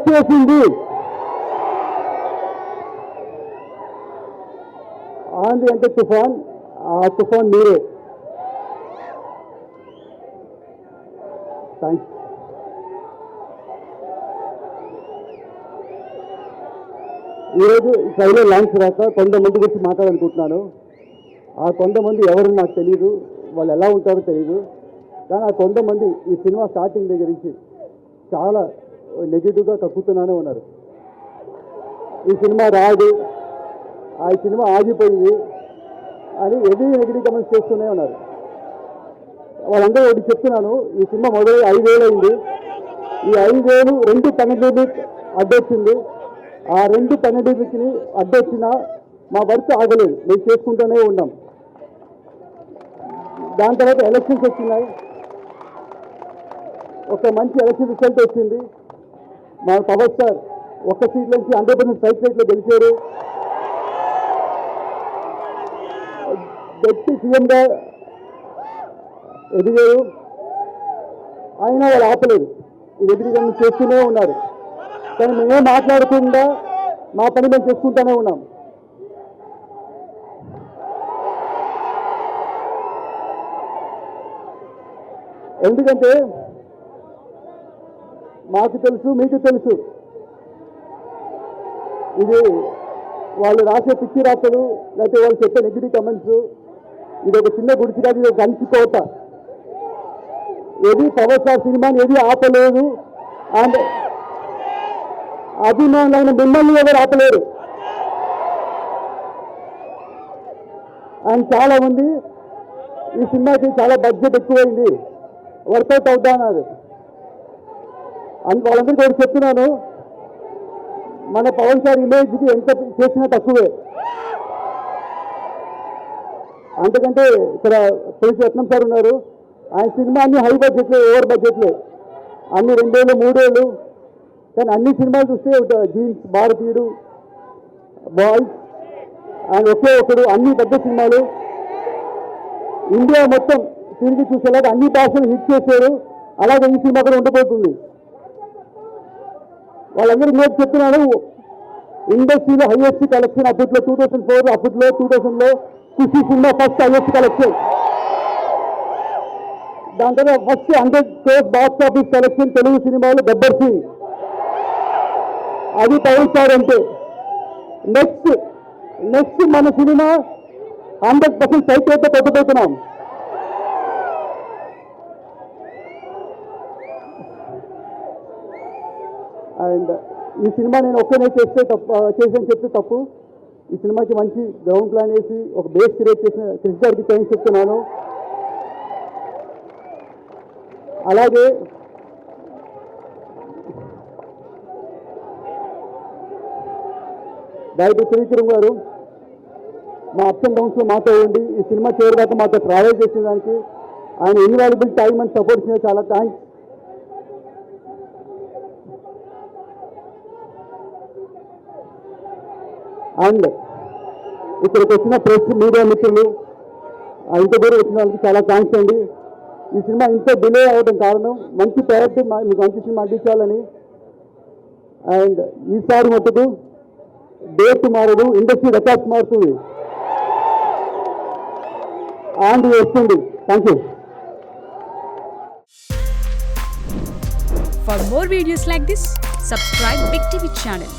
వచ్చేసింది. ఆంధ్ర అంటే తుఫాన్, ఆ తుఫాన్ మీరే. థ్యాంక్స్. ఈరోజు ట్రైలర్ లాంచ్ రాక కొంతమంది గురించి మాట్లాడాలనుకుంటున్నాను. ఆ కొంతమంది ఎవరు నాకు తెలియదు, వాళ్ళు ఎలా ఉంటారో తెలియదు. కానీ ఆ కొంతమంది ఈ సినిమా స్టార్టింగ్ దగ్గర నుంచి చాలా నెగిటివ్గా కక్కుతూనే ఉన్నారు. ఈ సినిమా రాదు, ఆ సినిమా ఆగిపోయింది అని ఎవ్రీ నెగిటివ్ కమెంట్స్ చేస్తూనే ఉన్నారు. వాళ్ళందరూ ఒకటి చెప్తున్నాను, ఈ సినిమా మొదలై 5 ఏళ్ళు అయింది. ఈ 5 ఏళ్ళు 2 పెండమిక్ అడ్డొచ్చింది. ఆ 2 పెండమిక్ని అడ్డొచ్చినా మా వర్క్ ఆగలేదు, మేము చేసుకుంటూనే ఉన్నాం. దాని తర్వాత ఎలక్షన్స్ వచ్చినాయి, ఒక మంచి ఎలక్షన్ రిజల్ట్ వచ్చింది. మా పవర్ స్టార్ ఒక్క సీట్ నుంచి 100% స్ట్రైక్ రేట్లో గెలిచారు. గట్టి సీఎంగా ఎదిగారు. అయినా వాళ్ళు ఆపలేదు, ఈ ఎదిరిగా చేస్తూనే ఉన్నారు. కానీ మేమే మాట్లాడకుండా మా పని మేము చేసుకుంటూనే ఉన్నాం. ఎందుకంటే మాకు తెలుసు, మీకు తెలుసు, ఇది వాళ్ళు రాసే పిచ్చి రాతలు, లేకపోతే వాళ్ళు చెప్పే నెగిటివ్ కమెంట్స్, ఇది ఒక చిన్న గుడిచి కాదు, ఇది ఒక కంచుకోట. ఏది పవర్ స్టార్ సినిమాని ఏది ఆపలేదు. అండ్ అభిమానులైన మిమ్మల్ని ఎవరు ఆపలేరు. అండ్ చాలా మంది ఈ సినిమాకి చాలా బడ్జెట్ ఎక్కువైంది, వర్కౌట్ అవుతా అన్నారు. వాళ్ళందరికీ ఒకటి చెప్తున్నాను, మన పవన్ స్టార్ ఇమేజ్కి ఎంత చేసినా తక్కువే. అంతకంటే ఇక్కడ పోలీసు రత్నం సార్ ఉన్నారు, ఆయన సినిమా అన్ని హై బడ్జెట్లే, ఓవర్ బడ్జెట్లే, అన్ని 2 ఏళ్ళు 3 ఏళ్ళు. కానీ అన్ని సినిమాలు చూస్తే జీన్స్, భారతీయుడు, బాయ్స్ అండ్ ఒకే ఒకడు, అన్ని పెద్ద సినిమాలు ఇండియా మొత్తం తిరిగి చూసేలాగా అన్ని భాషలు హిట్ చేశారు. అలాగే ఈ సినిమా కూడా ఉండబోతుంది. వాళ్ళందరూ నేను చెప్తున్నాను, ఇండస్ట్రీలో హైయెస్ట్ కలెక్షన్ అప్పట్లో 2004, అప్పట్లో 2000లో ఖుషి సినిమా ఫస్ట్ హైయెస్ట్ కలెక్షన్. దాని తర్వాత first 100 crores box office collection Telugu సినిమాలో గబ్బర్ సింగ్, అది పవన్ స్టార్ అంటే. నెక్స్ట్ మన సినిమా 100% సైట్ అయితే పెట్టబోతున్నాం. అండ్ ఈ సినిమా నేను ఒక్కనే చేసాను చెప్తే తప్పు. ఈ సినిమాకి మంచి గ్రౌండ్ ప్లాన్ వేసి ఒక బేస్ క్రియేట్ చేసిన కృష్ణ గారికి థ్యాంక్స్ చెప్తున్నాను. అలాగే డైరెక్టర్ త్రివిక్రమ్ గారు మా అప్స్ అండ్ డౌన్స్లో మాతో ఉండి ఈ సినిమా చేరేదాకా మాతో ట్రావెల్ చేసిన దానికి, ఆయన ఇన్వాల్యుబుల్ టైం అండ్ సపోర్ట్ ఇచ్చిన చాలా థ్యాంక్స్. అండ్ ఇక్కడికి వచ్చిన ప్రెస్ మీడియా మిత్రులు, ఇంత దూరం వచ్చిన వాళ్ళకి చాలా థ్యాంక్స్ అండి. ఈ సినిమా ఇంత డిలే అవ్వడం కారణం మంచి ప్రయారిటీ మీకు మంచి సినిమా అందించాలని. అండ్ ఈసారి మటుకు డేట్ మారదు, ఇండస్ట్రీ రికార్డ్స్ మారుతుంది, అండ్ వస్తుంది. Thank you. For more videos like this, subscribe Big TV channel.